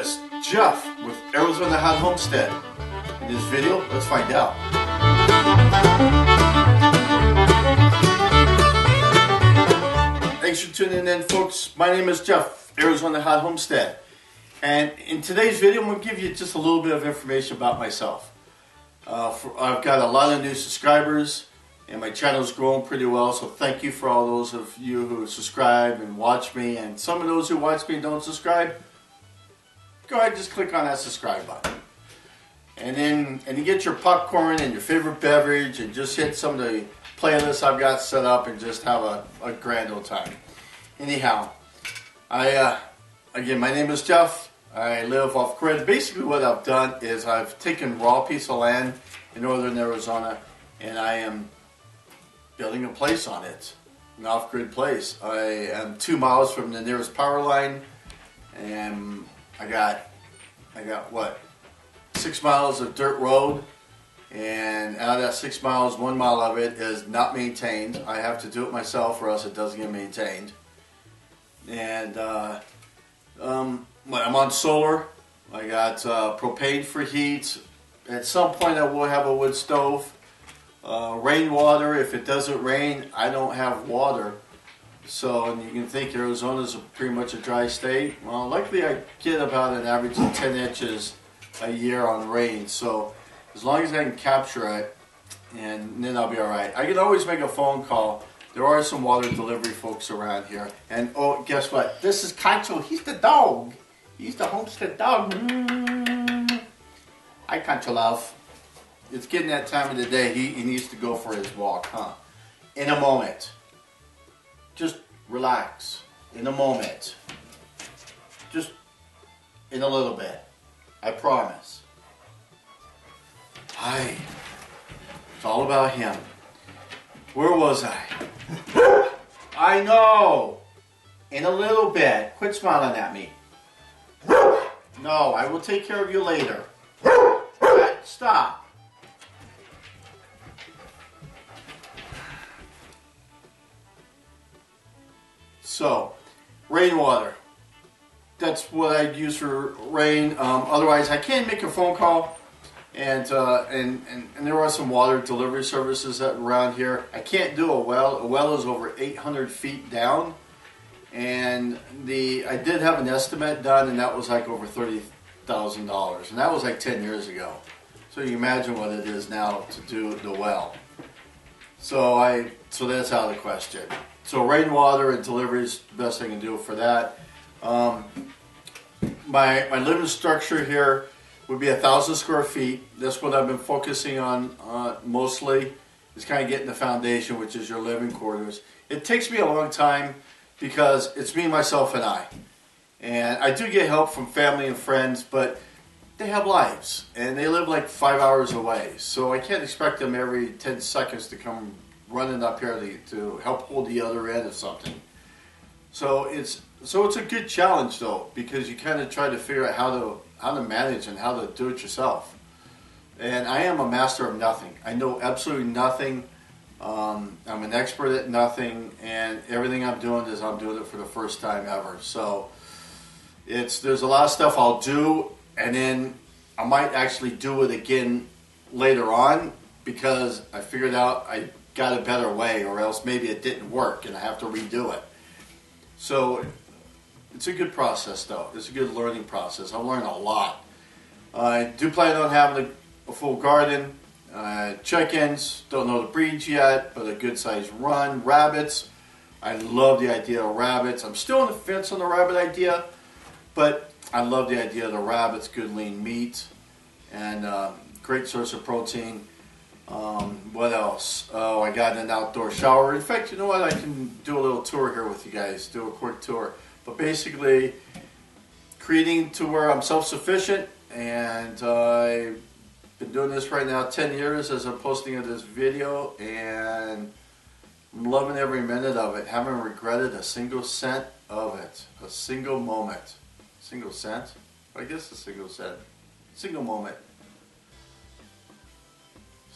it's Jeff with Arizona Homestead. In this video, let's find out. Thanks for tuning in, folks. My name is Jeff, Arizona Homestead. And in today's video, I'm going to give you just a little bit of information about myself. I've got a lot of new subscribers, and my channel's growing pretty well, so thank you for all those of you who subscribe and watch me. And some of those who watch me and don't subscribe, go ahead and just click on that subscribe button. And you get your popcorn and your favorite beverage and just hit some of the playlists I've got set up and just have a grand old time. Anyhow, again, my name is Jeff. I live off grid. Basically what I've done is I've taken a raw piece of land in northern Arizona and I am building a place on it, an off-grid place. I am 2 miles from the nearest power line, and I got what, 6 miles of dirt road, and out of that 6 miles, 1 mile of it is not maintained. I have to do it myself or else it doesn't get maintained. And I'm on solar. I got propane for heat. At some point I will have a wood stove. Rainwater, if it doesn't rain, I don't have water. So, and you can think Arizona's pretty much a dry state. Well, luckily I get about an average of 10 inches a year on rain. So, as long as I can capture it, and then I'll be alright. I can always make a phone call. There are some water delivery folks around here. And, oh, guess what? This is Concho. He's the dog. He's the homestead dog. Hi, Concho love. It's getting that time of the day. He needs to go for his walk, huh? In a moment. Just relax. In a moment. Just in a little bit. I promise. Hi. It's all about him. Where was I? I know. In a little bit. Quit smiling at me. No, I will take care of you later. Stop. So, rainwater. That's what I use for rain. Otherwise, I can't make a phone call. And there are some water delivery services around here. I can't do a well. A well is over 800 feet down. And I did have an estimate done, and that was like over $30,000. And that was like 10 years ago. So you imagine what it is now to do the well. So that's out of the question. So rainwater and delivery is the best I can do for that. My living structure here would be 1,000 square feet. That's what I've been focusing on mostly, is kind of getting the foundation, which is your living quarters. It takes me a long time because it's me, myself, and I. And I do get help from family and friends, but they have lives, and they live like 5 hours away. So I can't expect them every 10 seconds to come running up here to help hold the other end of something. So it's a good challenge though, because you kind of try to figure out how to manage and how to do it yourself. And I am a master of nothing. I know absolutely nothing. I'm an expert at nothing, and everything I'm doing it for the first time ever. So there's a lot of stuff I'll do, and then I might actually do it again later on because I figured out I got a better way, or else maybe it didn't work and I have to redo it. So it's a good process though. It's a good learning process. I learned a lot. I do plan on having a full garden, chickens, don't know the breeds yet, but a good sized run. Rabbits, I love the idea of rabbits. I'm still on the fence on the rabbit idea, but I love the idea of the rabbits, good lean meat, and great source of protein. What else? Oh, I got an outdoor shower. In fact, you know what? I can do a little tour here with you guys, do a quick tour. But basically, creating to where I'm self-sufficient, and I've been doing this right now 10 years as I'm posting this video, and I'm loving every minute of it. Haven't regretted a single cent of it. A single moment. Single cent? I guess a single cent. Single moment.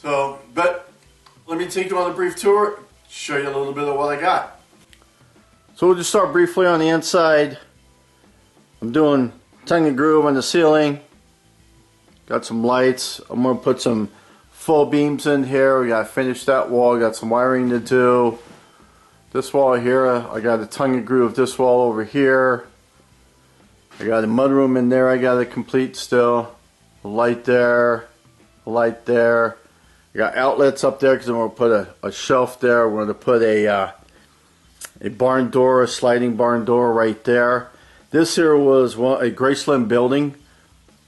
So, but let me take you on a brief tour, show you a little bit of what I got. So we'll just start briefly on the inside. I'm doing tongue and groove on the ceiling. Got some lights. I'm going to put some full beams in here. We got to finish that wall. Got some wiring to do. This wall here, I got a tongue and groove. This wall over here. I got a mudroom in there I got to complete still. A light there. A light there. I got outlets up there because I'm going to put a shelf there. We're going to put a barn door, a sliding barn door right there. This here was a Graceland building,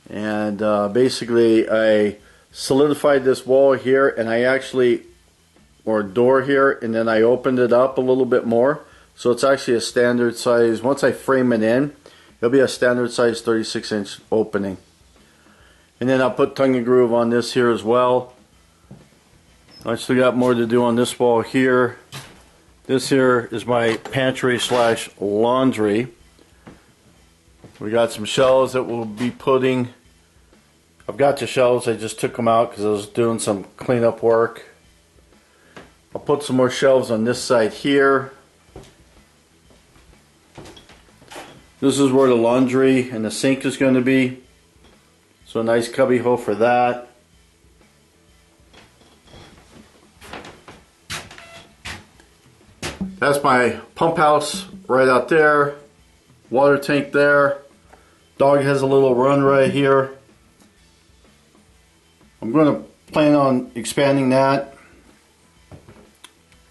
and basically I solidified this wall here, and I actually, or door here, and then I opened it up a little bit more, so it's actually a standard size. Once I frame it in, it'll be a standard size 36-inch opening. And then I'll put tongue and groove on this here as well. I still got more to do on this wall here. This here is my pantry slash laundry. We got some shelves that we'll be putting. I've got the shelves, I just took them out because I was doing some cleanup work. I'll put some more shelves on this side here. This is where the laundry and the sink is going to be. So a nice cubby hole for that. That's my pump house right out there. Water tank there. Dog has a little run right here. I'm going to plan on expanding that.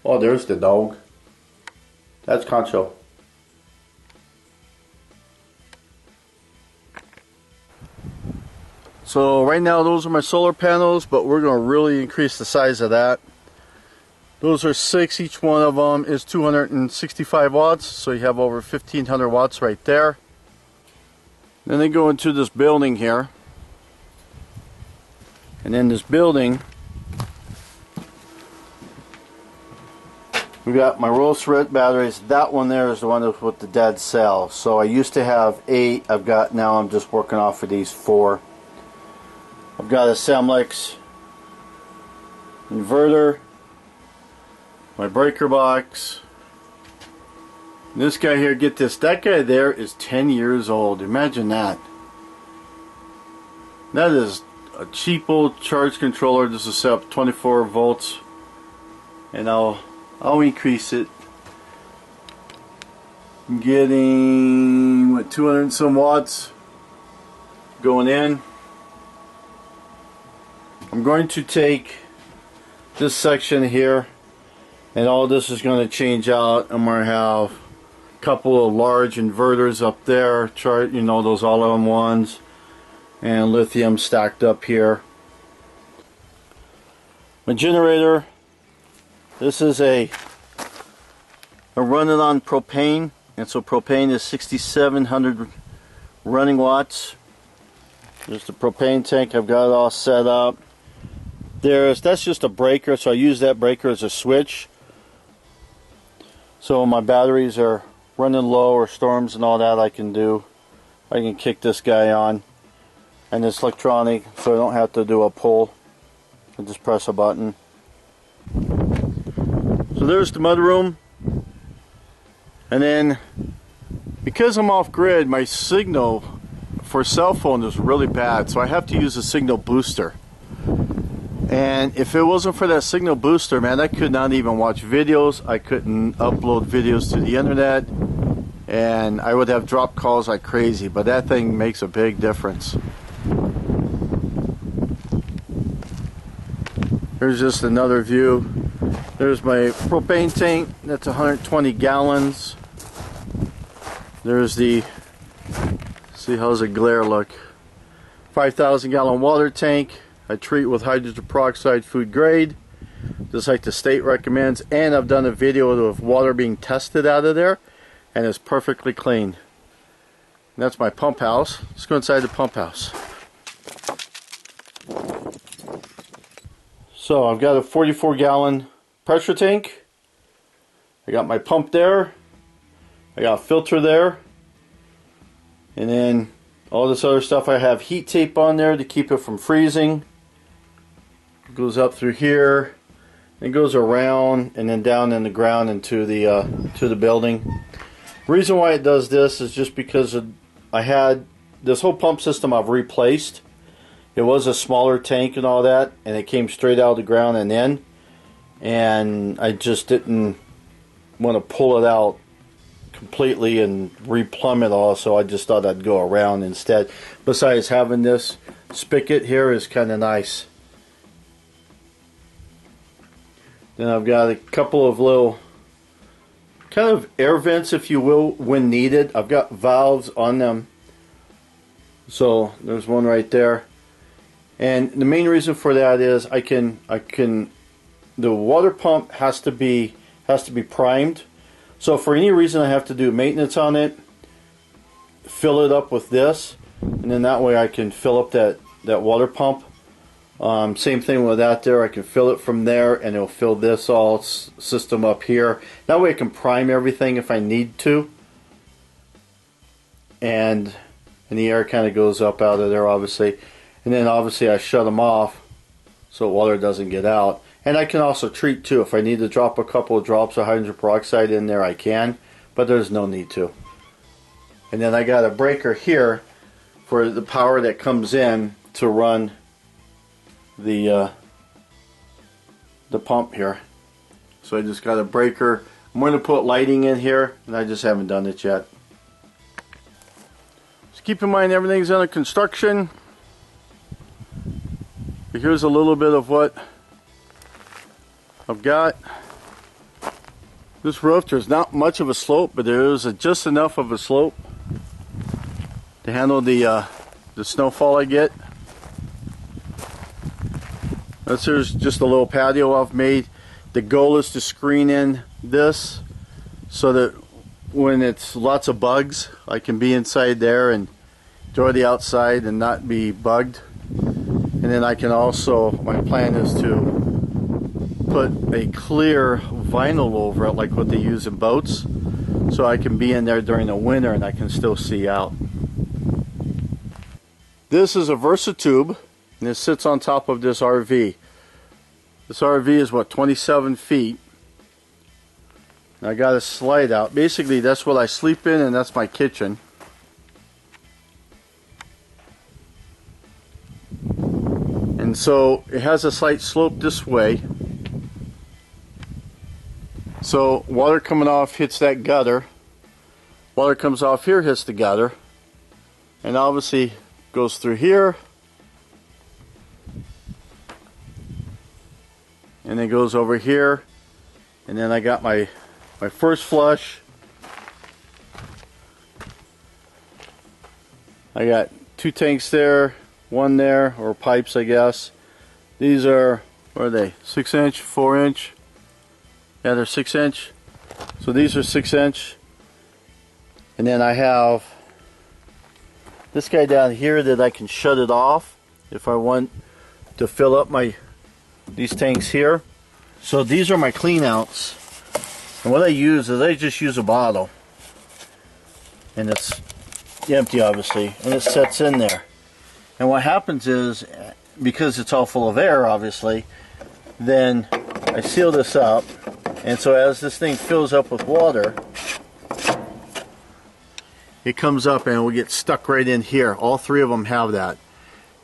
Oh, there's the dog. That's Concho. So right now those are my solar panels, but we're going to really increase the size of that. Those are 6, each one of them is 265 watts, so you have over 1500 watts right there. Then they go into this building here. And in this building, we got my roll thread batteries. That one there is the one with the dead cell. So I used to have 8, now I'm just working off of these 4. I've got a Semlex inverter. My breaker box. This guy here, get this, that guy there is 10 years old. Imagine that. That is a cheap old charge controller. This is set up 24 volts, and I'll increase it. I'm getting what, 200 and some watts going in. I'm going to take this section here, and all this is going to change out. I'm going to have a couple of large inverters up there, you know, those all-in-ones, and lithium stacked up here. My generator, this is a running on propane, and so propane is 6,700 running watts. There's the propane tank. I've got it all set up. That's just a breaker, so I use that breaker as a switch. So when my batteries are running low or storms and all that, I can kick this guy on. And it's electronic, so I don't have to do a pull. I just press a button. So there's the mudroom. And then, because I'm off grid, my signal for cell phone is really bad, so I have to use a signal booster. And if it wasn't for that signal booster, man, I could not even watch videos. I couldn't upload videos to the internet, and I would have drop calls like crazy. But that thing makes a big difference. Here's just another view. There's my propane tank. That's 120 gallons. There's the, see how's the glare look, 5,000 gallon water tank. I treat with hydrogen peroxide, food grade, just like the state recommends, and I've done a video of water being tested out of there, and it's perfectly clean. And that's my pump house. Let's go inside the pump house. So I've got a 44 gallon pressure tank. I got my pump there. I got a filter there. And then all this other stuff, I have heat tape on there to keep it from freezing. It goes up through here, it goes around and then down in the ground into the to the building. The reason why it does this is just because I had this whole pump system I've replaced. It was a smaller tank and all that, and it came straight out of the ground and in, and I just didn't want to pull it out completely and replumb it all, so I just thought I'd go around instead. Besides, having this spigot here is kind of nice. Then I've got a couple of little kind of air vents, if you will, when needed. I've got valves on them. So there's one right there. And the main reason for that is the water pump has to be primed. So for any reason I have to do maintenance on it, fill it up with this, and then that way I can fill up that water pump. Same thing with that there. I can fill it from there, and it'll fill this all system up here. That way I can prime everything if I need to. And the air kind of goes up out of there, obviously. And then obviously I shut them off so water doesn't get out. And I can also treat too. If I need to drop a couple of drops of hydrogen peroxide in there, I can. But there's no need to. And then I got a breaker here for the power that comes in to run the pump here. So I just got a breaker. I'm going to put lighting in here, and I just haven't done it yet. Just keep in mind everything's under construction. But here's a little bit of what I've got. This roof, there's not much of a slope, but there is just enough of a slope to handle the snowfall I get. Here's just a little patio I've made. The goal is to screen in this so that when it's lots of bugs, I can be inside there and enjoy the outside and not be bugged. And then I can also, my plan is to put a clear vinyl over it like what they use in boats, so I can be in there during the winter and I can still see out. This is a VersaTube, and it sits on top of this RV. This RV is what, 27 feet. And I got a slide out. Basically that's what I sleep in, and that's my kitchen. And so it has a slight slope this way. So water coming off hits that gutter. Water comes off here, hits the gutter. And obviously goes through here. And then goes over here. And then I got my first flush. I got 2 tanks there, 1 there, or pipes I guess. These are, what are they, 6 inch, 4 inch? Yeah, they're 6 inch. So these are 6 inch. And then I have this guy down here that I can shut it off if I want to fill up these tanks here. So these are my clean outs. And what I use is I just use a bottle. And it's empty obviously. And it sets in there. And what happens is, because it's all full of air obviously, then I seal this up. And so as this thing fills up with water, it comes up and it will get stuck right in here. All 3 of them have that.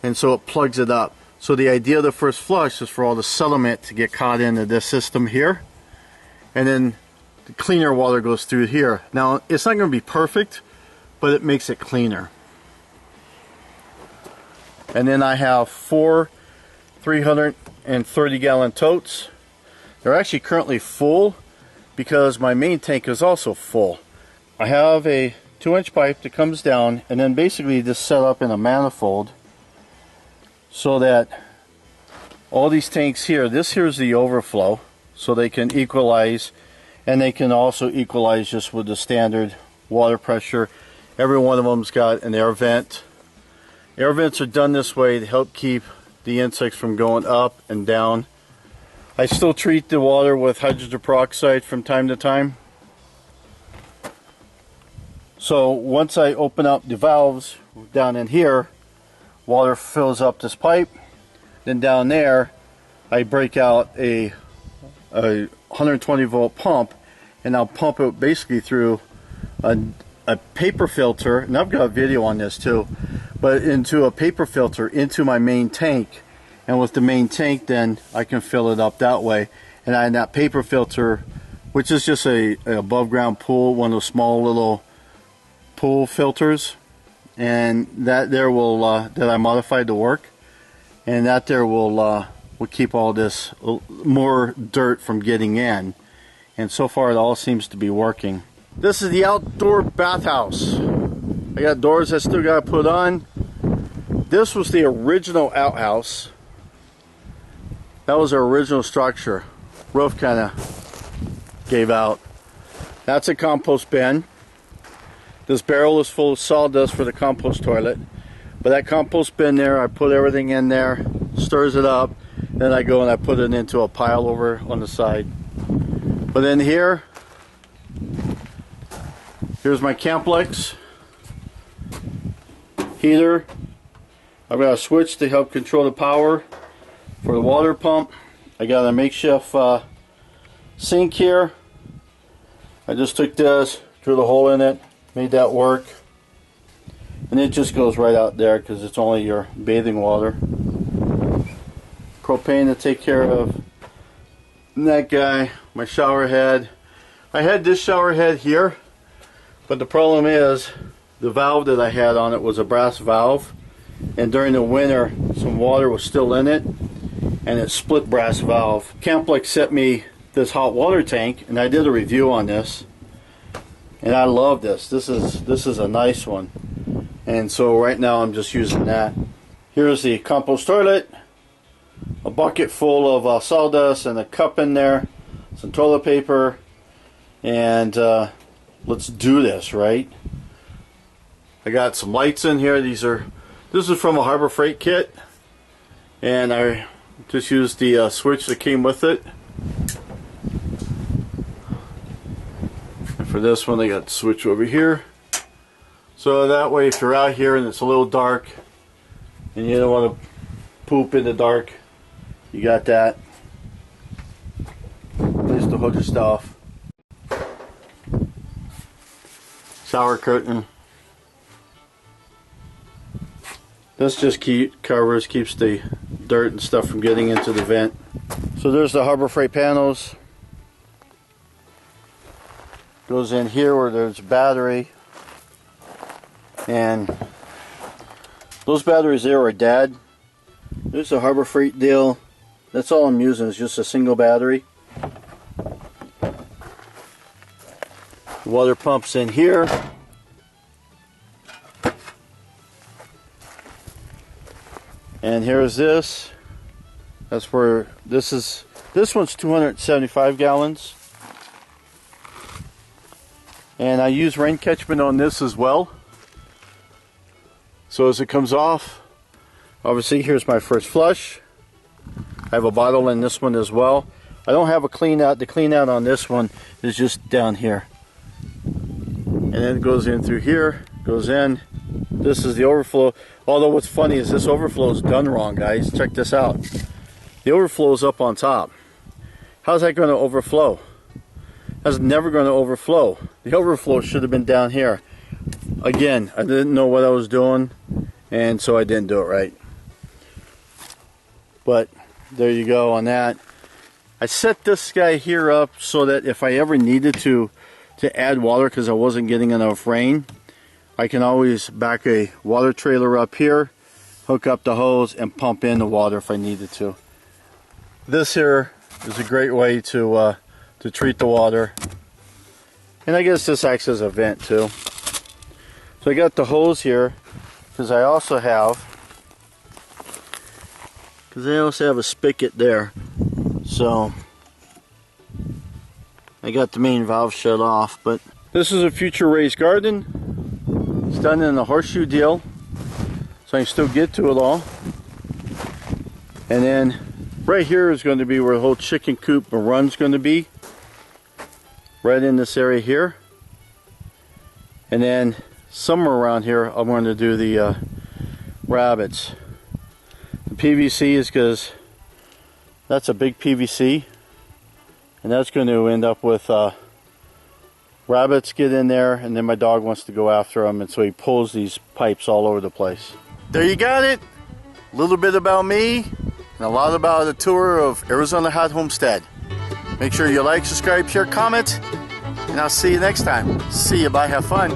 And so it plugs it up. So the idea of the first flush is for all the sediment to get caught into this system here. And then the cleaner water goes through here. Now, it's not going to be perfect, but it makes it cleaner. And then I have 4 330-gallon totes. They're actually currently full because my main tank is also full. I have a 2-inch pipe that comes down and then basically just set up in a manifold so that all these tanks here, this here is the overflow, so they can equalize, and they can also equalize just with the standard water pressure. Every one of them's got an air vent. Air vents are done this way to help keep the insects from going up and down. I still treat the water with hydrogen peroxide from time to time. So once I open up the valves down in here, water fills up this pipe. Then down there, I break out a 120 volt pump, and I'll pump it basically through a a paper filter, and I've got a video on this too, but into a paper filter into my main tank, and with the main tank then I can fill it up that way. And I had that paper filter, which is just a above ground pool, one of those small little pool filters, and that there will that I modified to work, and that there will keep all this more dirt from getting in. And so far it all seems to be working. This is the outdoor bathhouse. I got doors I still got to put on. This was the original outhouse. That was our original structure. Roof kind of gave out. That's a compost bin. This barrel is full of sawdust for the compost toilet. But that compost bin there, I put everything in there, stirs it up, then I go and I put it into a pile over on the side. But in here, here's my Camplex heater. I've got a switch to help control the power for the water pump. I got a makeshift sink here. I just took this, drilled a hole in it, made that work. And it just goes right out there because it's only your bathing water. Propane to take care of that guy, my shower head. I had this shower head here, but the problem is the valve that I had on it was a brass valve, and during the winter some water was still in it and it split brass valve. Camplex sent me this hot water tank, and I did a review on this, and I love this. This is a nice one, and so right now I'm just using that. Here's the compost toilet, a bucket full of sawdust and a cup in there, some toilet paper, and let's do this, right? I got some lights in here. This is from a Harbor Freight kit, and I just used the switch that came with it. And for this one I got the switch over here, so that way if you're out here and it's a little dark and you don't want to poop in the dark, you got that place to hook your stuff. Shower curtain. This just keeps the dirt and stuff from getting into the vent. So there's the Harbor Freight panels. Goes in here where there's a battery, and those batteries there are dead. There's a Harbor Freight deal. That's all I'm using, is just a single battery. The water pump's in here. And here's this. That's where this one's 275 gallons. And I use rain catchment on this as well. So as it comes off, obviously here's my first flush. I have a bottle in this one as well. I don't have a clean out. The clean out on this one is just down here. And then it goes in through here, goes in. This is the overflow. Although what's funny is this overflow is done wrong, guys. Check this out. The overflow is up on top. How's that going to overflow? That's never going to overflow. The overflow should have been down here. Again, I didn't know what I was doing, and so I didn't do it right. But there you go on that. I set this guy here up so that if I ever needed to add water because I wasn't getting enough rain, I can always back a water trailer up here, hook up the hose, and pump in the water if I needed to. This here is a great way to treat the water, and I guess this acts as a vent too. So I got the hose here because I also have a spigot there. So I got the main valve shut off. But this is a future raised garden. It's done in a horseshoe deal, so I can still get to it all. And then right here is going to be where the whole chicken coop and run's going to be. Right in this area here. And then somewhere around here I'm going to do the rabbits. The PVC is because that's a big PVC, and that's going to end up with Rabbits get in there, and then my dog wants to go after them, and so he pulls these pipes all over the place. There you got it. A little bit about me, and a lot about a tour of Arizona Hot Homestead. Make sure you like, subscribe, share, comment, and I'll see you next time. See you, bye, have fun.